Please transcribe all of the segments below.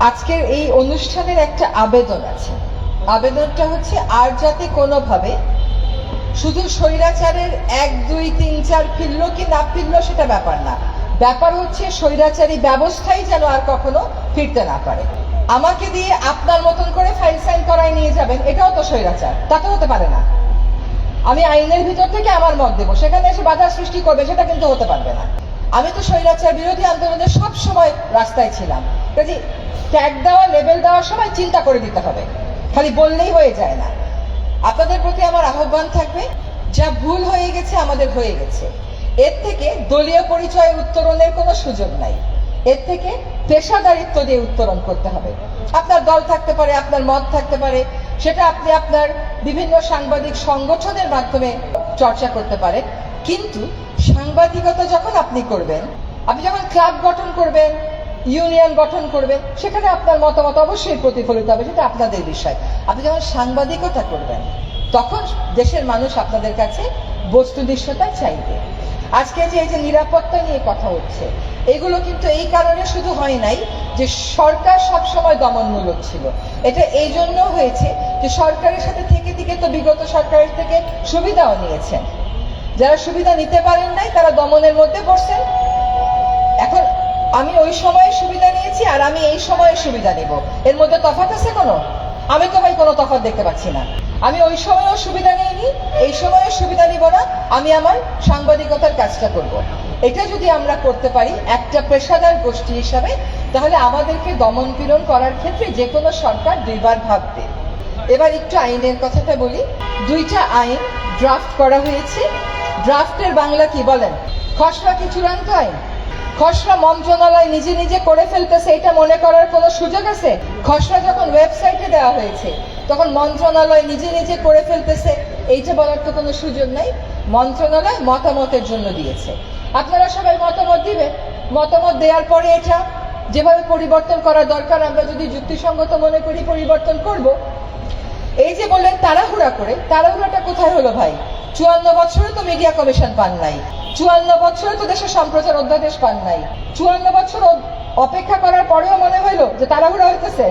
আজকের এই অনুষ্ঠানের একটা আবেদন আছে। আবেদনটা হচ্ছে আর যাতে কোনোভাবে শুধু স্বৈরাচারের 1, 2, 3, 4 ফিরলো কি না ফিরলো সেটা ব্যাপার না, ব্যাপার হচ্ছে স্বৈরাচারী ব্যবস্থাই যেন আর কখনো ফিরতে না পারে। আমাকে দিয়ে আপনার মতন করে ফাইল সাইন করায় নিয়ে যাবেন, এটাও তো স্বৈরাচার, তা তো হতে পারে না। আমি আইনের ভিতর থেকে আমার মত দেবো, সেখানে এসে বাধা সৃষ্টি করবে, সেটা কিন্তু হতে পারবে না। আমি তো স্বৈরাচার বিরোধী আন্দোলনের সব সময় রাস্তায় ছিলাম। কাজে ট্যাগ দেওয়া, লেবেল দেওয়ার সময় চিন্তা করে দিতে হবে, খালি বললেই হয়ে যায় না। আপনাদের প্রতি আমার আহ্বান থাকবে, যা ভুল হয়ে গেছে আমাদের হয়ে গেছে, এর থেকে দলীয় পরিচয়ে উত্তরণের কোনো সুযোগ নাই। এর থেকে পেশাদারিত্ব দিয়ে উত্তরণ করতে হবে। আপনার দল থাকতে পারে, আপনার মত থাকতে পারে, সেটা আপনি আপনার বিভিন্ন সাংবাদিক সংগঠনের মাধ্যমে চর্চা করতে পারেন। কিন্তু সাংবাদিকতা যখন আপনি করবেন, আপনি যখন ক্লাব গঠন করবেন, ইউনিয়ন গঠন করবেন, সেখানে আপনার মতামত অবশ্যই প্রতিফলিত হবে, সেটা আপনাদের বিষয়। আপনি যখন সাংবাদিকতা করবেন, তখন দেশের মানুষ আপনাদের কাছে বস্তুনিষ্ঠতা চাইবে। আজকে যে এই যে নিরাপত্তা নিয়ে কথা হচ্ছে, এগুলো কিন্তু এই কারণে শুধু হয় নাই যে সরকার সবসময় দমনমূলক ছিল, এটা এই জন্য হয়েছে যে সরকারের সাথে থেকে থেকে তো বিগত সরকারের থেকে সুবিধাও নিয়েছেন। যারা সুবিধা নিতে পারেন নাই তারা দমনের মধ্যে পড়ছেন। এখন আমি ওই সময়ে সুবিধা নিয়েছি আর আমি এই সময়ে সুবিধা নিব, এর মধ্যে তফাৎ আছে কোনো? আমি তো ভাই কোনো তফাৎ দেখতে পাচ্ছি না। আমি ওই সময়েও সুবিধা নিইনি, এই সময়েও সুবিধা নিব না, আমি আমার সাংবাদিকতার কাজটা করব। এটা যদি আমরা করতে পারি একটা পেশাদার গোষ্ঠী হিসাবে, তাহলে আমাদেরকে দমন পীড়ন করার ক্ষেত্রে যে কোনো সরকার দুইবার ভাববে। এবার একটু আইনের কথাটা বলি। 2টা আইন ড্রাফট করা হয়েছে। ড্রাফটের বাংলা কি বলেন? খসড়া কি চূড়ান্ত আইন? খসড়া মন্ত্রণালয় নিজে নিজে করে ফেলতেছে, এটা মনে করার কোনো সুযোগ আছে? খসড়া যখন ওয়েবসাইটে দেওয়া হয়েছে তখন মন্ত্রণালয় নিজে নিজে করে ফেলতেছে, এইটা বলার তো কোনো সুযোগ নাই। মন্ত্রণালয় মতামতের জন্য দিয়েছে, আপনারা সবাই মতামত দিবেন। মতামত দেওয়ার পরে এটা যেভাবে পরিবর্তন করা দরকার আমরা যদি যুক্তিসঙ্গত মনে করি পরিবর্তন করব। এই যে বললেন তাড়াহুড়া করে, তাড়াহুড়াটা কোথায় হলো ভাই? 54 বছরে তো মিডিয়া কমিশন পান নাই, 54 বছরে তো দেশের সম্প্রচার অধ্যাদেশ পান নাই, 54 বছর অপেক্ষা করার পরেও মনে হইলো যে তাড়াহুড়া হইতেছে।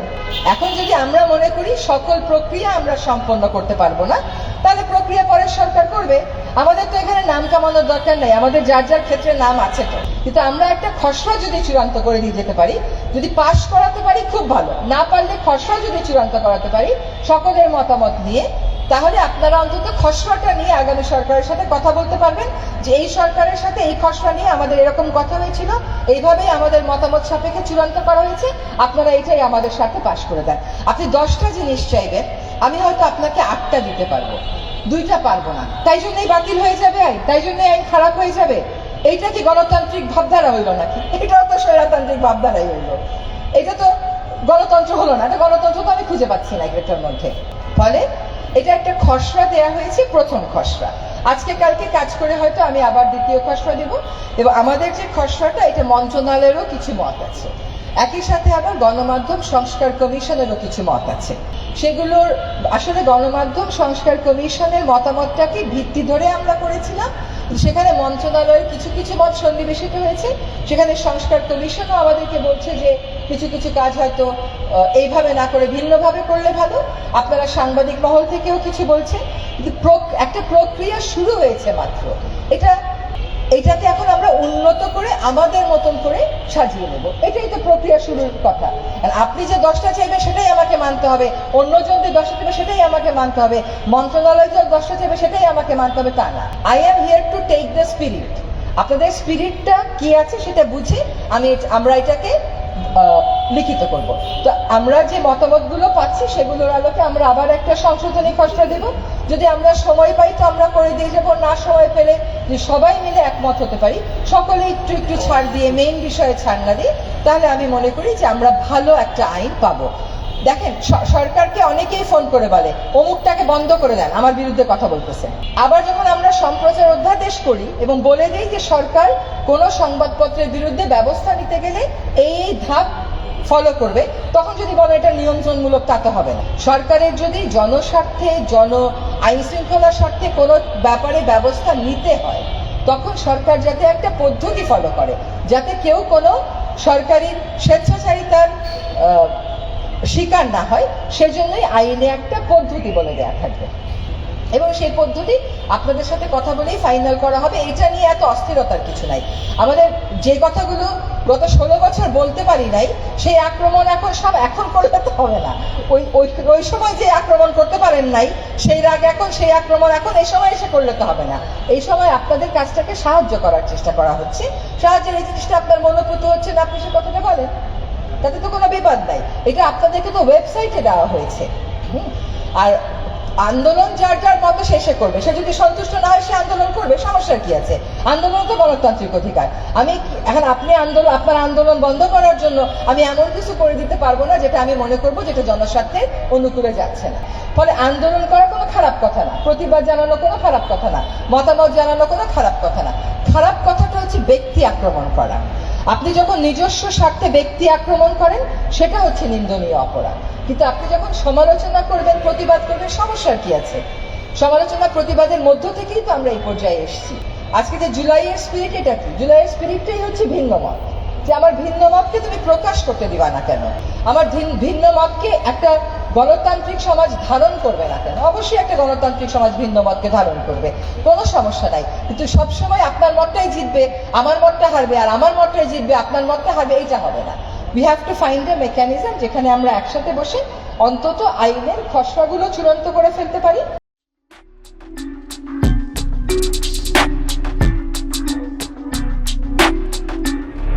এখন যদি আমরা মনে করি সকল প্রক্রিয়া আমরা সম্পন্ন করতে পারবো না, তাহলে প্রক্রিয়া পরের সরকার করবে। আমাদের তো এখানে নাম কামানোর দরকার নেই, আমাদের যার যার ক্ষেত্রে নাম আছে তো। কিন্তু আমরা একটা খসড়া যদি চূড়ান্ত করে দিয়ে যেতে পারি, যদি পাশ করাতে পারি খুব ভালো, না পারলে খসড়া যদি চূড়ান্ত করাতে পারি সকলের মতামত নিয়ে, তাহলে আপনারা অন্তত খসড়াটা নিয়ে আগামী সরকারের সাথে কথা বলতে পারবেন যে এই সরকারের সাথে এই খসড়া নিয়ে আমাদের এরকম কথা হয়েছিল, এইভাবেই আমাদের মতামত সাপেক্ষে চূড়ান্ত করা হয়েছে, আপনারা এটাই আমাদের সাথে পাশ করে দেন। আপনি 10টা জিনিস চাইবেন, আমি হয়তো আপনাকে 8টা দিতে পারবো, 2টা পারবো না, তাই জন্যই বাতিল হয়ে যাবে আইন, তাই জন্যই আইন খারাপ হয়ে যাবে। এইটা কি গণতান্ত্রিক ভাবধারা হইল নাকি? এটাও তো স্বৈরতান্ত্রিক ভাবধারাই হইল। এটা তো গণতন্ত্র হলো না, এটা গণতন্ত্র তো আমি খুঁজে পাচ্ছি না এটার মধ্যে। ফলে এটা একটা খসড়া দেয়া হয়েছে, প্রথম খসড়া। আজকে কালকে কাজ করে হয়তো আমি আবার দ্বিতীয় খসড়া দেব, এবং আমাদের যে খসড়াটা এটা মন্ত্রণালয়েরও কিছু মত আছে, একই সাথে আবার গণমাধ্যম সংস্কার কমিশনেরও কিছু মত আছে। সেগুলোর আসলে গণমাধ্যম সংস্কার কমিশনের মতামতটাকে ভিত্তি ধরে আমরা করেছিলাম, সেখানে মন্ত্রণালয়ের কিছু কিছু মত সন্নিবেশিত হয়েছে। সেখানে সংস্কার কমিশনও আমাদেরকে বলছে যে কিছু কিছু কাজ হয়তো এইভাবে না করে ভিন্নভাবে করলে ভালো। আপনারা সাংবাদিক মহল থেকেও কিছু বলছেন, কিন্তু একটা প্রক্রিয়া শুরু হয়েছে মাত্র। এটাকে এখন আমরা উন্নত করে আমাদের মতন করে সাজিয়ে নেব, এটাই তো প্রক্রিয়া শুরুর কথা। আপনি যে 10টা চাইবেন সেটাই আমাকে মানতে হবে, অন্যজন যে 10টা চাইবে সেটাই আমাকে মানতে হবে, মন্ত্রণালয় যে 10টা চাইবে সেটাই আমাকে মানতে হবে, তা না। I am here to take the spirit. আপনাদের স্পিরিটটা কি আছে সেটা বুঝে আমরা এটাকে লিখিত করব। তো আমরা যে মতামতগুলো পাচ্ছি সেগুলোর আলোকে আমরা আবার একটা সংশোধনী খসড়া দেব। যদি আমরা সময় পাই তো আমরা করে দিয়ে যাবো, না সময় পেলে যে সবাই মিলে একমত হতে পারি, সকলে একটু একটু ছাড় দিয়ে, মেইন বিষয়ে ছাড় না দিয়ে, তাহলে আমি মনে করি যে আমরা ভালো একটা আইন পাবো। দেখেন, সরকারকে অনেকেই ফোন করে বলে অমুকটাকে বন্ধ করে দেন, আমার বিরুদ্ধে কথা বলতেছে। আবার যখন আমরা সম্প্রচার অধ্যাদেশ করি এবং বলে দিই যে সরকার কোনো সংবাদপত্রের বিরুদ্ধে ব্যবস্থা নিতে গেলে এই ধাপ ফলো করবে, তখন যদি বলে এটা নিয়ন্ত্রণমূলক, তা তো হবে না। সরকারের যদি জনস্বার্থে, আইন শৃঙ্খলার স্বার্থে কোনো ব্যাপারে ব্যবস্থা নিতে হয়, তখন সরকার যাতে একটা পদ্ধতি ফলো করে, যাতে কেউ কোনো সরকারি স্বেচ্ছাচারিতার শিকার না হয়, সেজন্যই আইনে একটা পদ্ধতি বলে দেওয়া থাকবে এবং সেই পদ্ধতি আপনাদের সাথে কথা বলেই ফাইনাল করা হবে। এটা নিয়ে এত অস্থিরতার কিছু নাই। আমাদের যে কথাগুলো গত 16 বছর বলতে পারি নাই, সেই আক্রমণ এখন সব এখন করলে তো হবে না। ওই সময় যে আক্রমণ করতে পারেন নাই, সেই রাগ এখন, সেই আক্রমণ এখন এই সময় এসে করলে তো হবে না। এই সময় আপনাদের কাজটাকে সাহায্য করার চেষ্টা করা হচ্ছে। সাহায্যের এই জিনিসটা আপনার মনোপুত হচ্ছে না, আপনি সে কথাটা বলেন, তাতে তো কোনো বিবাদ নাই। এটা আপনাদেরকে তো ওয়েবসাইটে দেওয়া হয়েছে। আর আন্দোলন যার যার মতো শেষে করবে, সে যদি সন্তুষ্ট না হয় সে আন্দোলন করবে, সমস্যার কি আছে? আন্দোলন তো গণতান্ত্রিক অধিকার। আমি এখন আপনার আন্দোলন বন্ধ করার জন্য আমি এমন কিছু করে দিতে পারবো না যেটা আমি মনে করবো যেটা জনস্বার্থের অনুকূলে যাচ্ছে না। ফলে আন্দোলন করা কোনো খারাপ কথা না, প্রতিবাদ জানানো কোনো খারাপ কথা না, মতামত জানানো কোনো খারাপ কথা না। খারাপ কথাটা হচ্ছে ব্যক্তি আক্রমণ করা। আপনি যখন নিজস্ব স্বার্থে ব্যক্তি আক্রমণ করেন, সেটা হচ্ছে নিন্দনীয় অপরাধ। কিন্তু আপনি যখন সমালোচনা করবেন, প্রতিবাদ করবেন, সমস্যার কি আছে? সমালোচনা প্রতিবাদের মধ্য থেকেই তো আমরা এই পর্যায়ে এসেছি। আজকে যে জুলাইয়ের স্পিরিট, এটা কি? জুলাইয়ের স্পিরিটটাই হচ্ছে ভিন্ন মত। যে আমার ভিন্ন মতকে তুমি প্রকাশ করতে দিবা না কেন? আমার ভিন্ন মতকে একটা গণতান্ত্রিক সমাজ ধারণ করবে না কেন? অবশ্যই একটা গণতান্ত্রিক সমাজ ভিন্ন মতকে ধারণ করবে, কোনো সমস্যা নাই। কিন্তু সবসময় আপনার মতটাই জিতবে, আমার মতটা হারবে, আর আমার মতটাই জিতবে, আপনার মতটা হারবে, এইটা হবে না। We have to find a mechanism যেখানে আমরা একসাথে বসে অন্তত আইনের খসড়াগুলো চূড়ান্ত করে ফেলতে পারি।